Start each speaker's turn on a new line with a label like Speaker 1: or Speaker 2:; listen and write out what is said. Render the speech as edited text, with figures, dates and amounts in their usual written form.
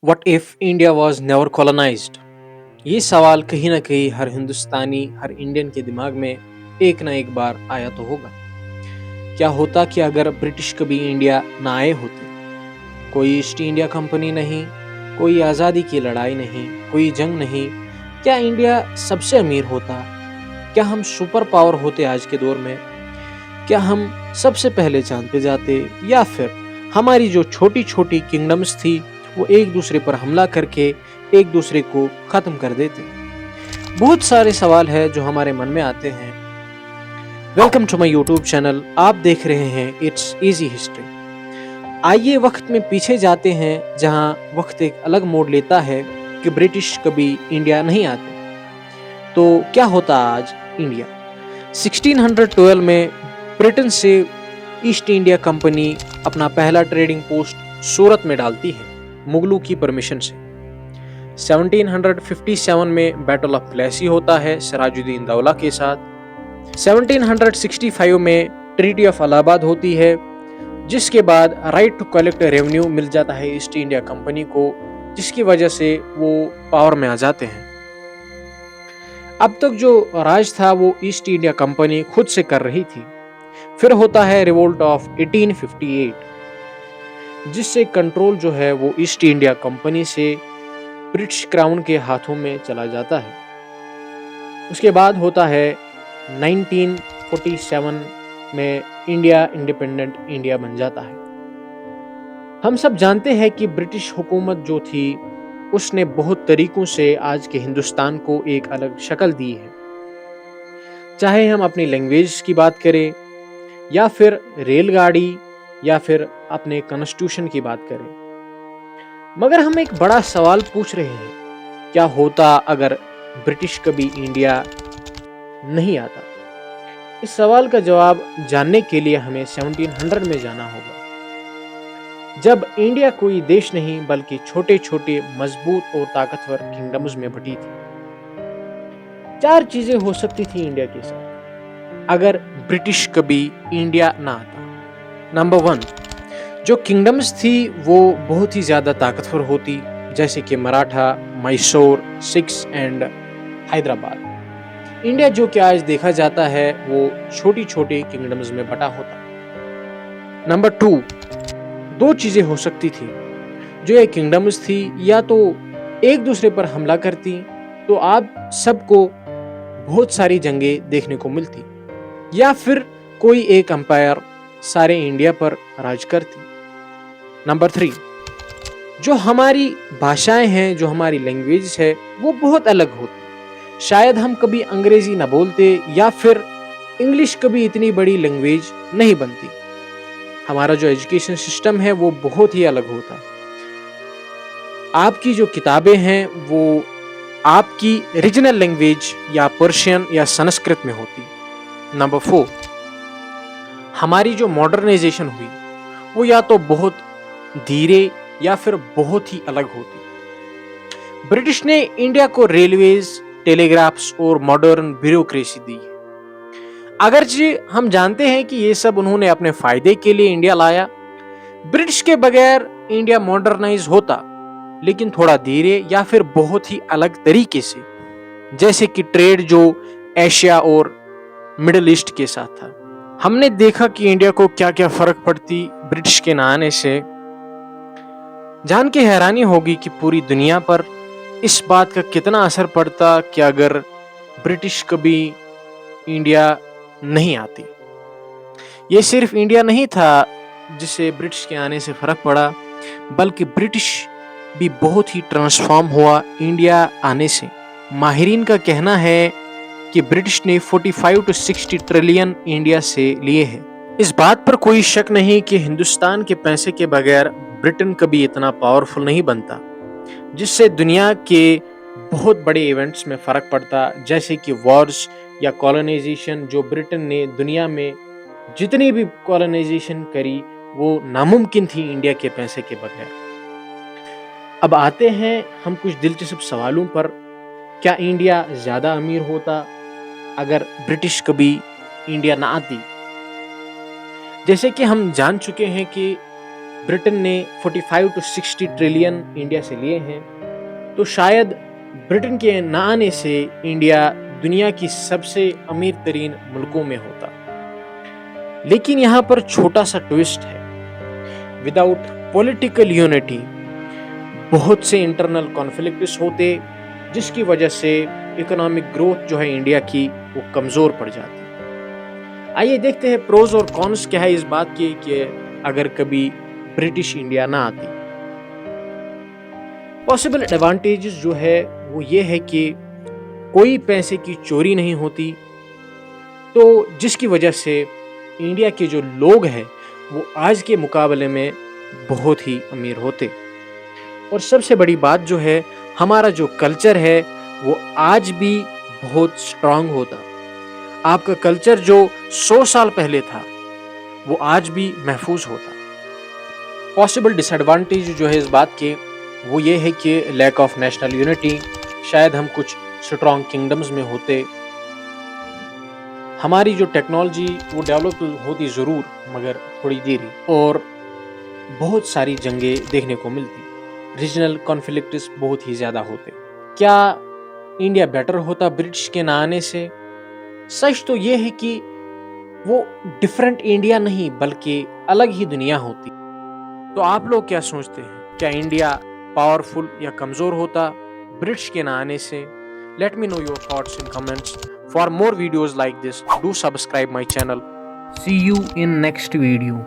Speaker 1: What if India was never colonized? ये सवाल कहीं ना कहीं हर हिंदुस्तानी, हर इंडियन के दिमाग में एक ना एक बार आया तो होगा। क्या होता कि अगर ब्रिटिश कभी इंडिया ना आए होते? कोई ईस्ट इंडिया कंपनी नहीं, कोई आज़ादी की लड़ाई नहीं, कोई जंग नहीं। क्या इंडिया सबसे अमीर होता? क्या हम सुपर पावर होते आज के दौर में? क्या हम सबसे पहले चांद पे जाते, या फिर हमारी जो छोटी छोटी किंगडम्स थी वो एक दूसरे पर हमला करके एक दूसरे को खत्म कर देते? बहुत सारे सवाल है जो हमारे मन में आते हैं। Welcome to my YouTube channel. आप देख रहे हैं इट्स इजी हिस्ट्री। आइए वक्त में पीछे जाते हैं, जहां वक्त एक अलग मोड़ लेता है कि ब्रिटिश कभी इंडिया नहीं आते। तो क्या होता आज इंडिया? 1612 में ब्रिटेन से ईस्ट इंडिया कंपनी अपना पहला ट्रेडिंग पोस्ट सूरत में डालती है, मुगलों की परमिशन से। 1757 में बैटल ऑफ प्लेसी होता है सिराजुद्दीन दौला के साथ। 1765 में ट्रीटी ऑफ इलाहाबाद होती है, जिसके बाद राइट टू कलेक्ट रेवेन्यू मिल जाता है ईस्ट इंडिया कंपनी को, जिसकी वजह से वो पावर में आ जाते हैं। अब तक जो राज था वो ईस्ट इंडिया कंपनी खुद से कर रही थी। फिर होता है रिवोल्ट ऑफ 1858, जिससे कंट्रोल जो है वो ईस्ट इंडिया कंपनी से ब्रिटिश क्राउन के हाथों में चला जाता है। उसके बाद होता है 1947 में इंडिया इंडिपेंडेंट इंडिया बन जाता है। हम सब जानते हैं कि ब्रिटिश हुकूमत जो थी उसने बहुत तरीकों से आज के हिंदुस्तान को एक अलग शक्ल दी है। चाहे हम अपनी लैंग्वेज की बात करें, या फिर रेलगाड़ी, या फिर अपने कॉन्स्टिट्यूशन की बात करें। मगर हम एक बड़ा सवाल पूछ रहे हैं, क्या होता अगर ब्रिटिश कभी इंडिया नहीं आता? इस सवाल का जवाब जानने के लिए हमें 1700 में जाना होगा, जब इंडिया कोई देश नहीं बल्कि छोटे छोटे मजबूत और ताकतवर किंगडम्स में बटी थी। 4 चीजें हो सकती थी इंडिया के साथ अगर ब्रिटिश कभी इंडिया ना आता। नंबर 1, जो किंगडम्स थी वो बहुत ही ज्यादा ताकतवर होती, जैसे कि Maratha, Mysore, six and Hyderabad. India जो कि आज देखा जाता है वो छोटी छोटी किंगडम्स में बटा होता। नंबर 2, 2 चीजें हो सकती थी। जो ये किंगडम्स थी या तो एक दूसरे पर हमला करती, तो आप सबको बहुत सारी जंगें देखने को मिलती, या फिर कोई एक अंपायर सारे इंडिया पर राज करती। नंबर 3, जो हमारी भाषाएं हैं, जो हमारी लैंग्वेज है वो बहुत अलग होती। शायद हम कभी अंग्रेजी ना बोलते, या फिर इंग्लिश कभी इतनी बड़ी लैंग्वेज नहीं बनती। हमारा जो एजुकेशन सिस्टम है वो बहुत ही अलग होता। आपकी जो किताबें हैं वो आपकी रीजनल लैंग्वेज या पर्शियन या संस्कृत में होती। नंबर 4, हमारी जो मॉडर्नाइजेशन हुई वो या तो बहुत धीरे या फिर बहुत ही अलग होती। ब्रिटिश ने इंडिया को रेलवेज, टेलीग्राफ्स और मॉडर्न ब्यूरोक्रेसी दी है। अगरचे हम जानते हैं कि ये सब उन्होंने अपने फायदे के लिए इंडिया लाया। ब्रिटिश के बगैर इंडिया मॉडर्नाइज होता, लेकिन थोड़ा धीरे या फिर बहुत ही अलग तरीके से, जैसे कि ट्रेड जो एशिया और मिडिल ईस्ट के साथ था। हमने देखा कि इंडिया को क्या क्या फर्क पड़ती ब्रिटिश के ना आने से। जान के हैरानी होगी कि पूरी दुनिया पर इस बात का कितना असर पड़ता कि अगर ब्रिटिश कभी इंडिया नहीं आती। ये सिर्फ इंडिया नहीं था जिसे ब्रिटिश के आने से फर्क पड़ा, बल्कि ब्रिटिश भी बहुत ही ट्रांसफॉर्म हुआ इंडिया आने से। माहिरीन का कहना है कि ब्रिटिश ने 45 to 60 ट्रिलियन इंडिया से लिए हैं। इस बात पर कोई शक नहीं कि हिंदुस्तान के पैसे के बगैर ब्रिटेन कभी इतना पावरफुल नहीं बनता, जिससे दुनिया के बहुत बड़े इवेंट्स में फर्क पड़ता, जैसे कि वॉर्स या कॉलोनाइजेशन। जो ब्रिटेन ने दुनिया में जितनी भी कॉलोनाइजेशन करी वो नामुमकिन थी इंडिया के पैसे के बगैर। अब आते हैं हम कुछ दिलचस्प सवालों पर। क्या इंडिया ज्यादा अमीर होता अगर ब्रिटिश कभी इंडिया ना आती? जैसे कि हम जान चुके हैं कि ब्रिटेन ने 45 to 60 ट्रिलियन इंडिया से लिए हैं, तो शायद ब्रिटेन के न आने से इंडिया दुनिया की सबसे अमीर तरीन मुल्कों में होता। लेकिन यहाँ पर छोटा सा ट्विस्ट है, विदाउट पॉलिटिकल यूनिटी बहुत से इंटरनल कॉन्फ्लिक्ट्स होते, जिसकी वजह से इकोनॉमिक ग्रोथ जो है इंडिया की वो कमज़ोर पड़ जाती। आइए देखते हैं प्रोज और कॉन्स क्या है इस बात के कि अगर कभी ब्रिटिश इंडिया ना आती। पॉसिबल एडवांटेजेस जो है वो ये है कि कोई पैसे की चोरी नहीं होती, तो जिसकी वजह से इंडिया के जो लोग हैं वो आज के मुकाबले में बहुत ही अमीर होते। और सबसे बड़ी बात जो है, हमारा जो कल्चर है वो आज भी बहुत स्ट्रांग होता। आपका कल्चर जो 100 साल पहले था वो आज भी महफूज होता। पॉसिबल डिसएडवांटेज जो है इस बात के वो ये है कि लैक ऑफ नेशनल यूनिटी, शायद हम कुछ स्ट्रांग किंगडम्स में होते, हमारी जो टेक्नोलॉजी वो डेवलप होती ज़रूर मगर थोड़ी देरी, और बहुत सारी जंगें देखने को मिलती, रीजनल कॉन्फ्लिक्ट्स बहुत ही ज़्यादा होते। क्या इंडिया बेटर होता ब्रिटिश के ना आने से? सच तो ये है कि वो डिफरेंट इंडिया नहीं बल्कि अलग ही दुनिया होती। तो आप लोग क्या सोचते हैं, क्या इंडिया पावरफुल या कमज़ोर होता ब्रिटिश के ना आने से? Let me know your thoughts in comments. For more videos like this, do subscribe my channel. See you in next video.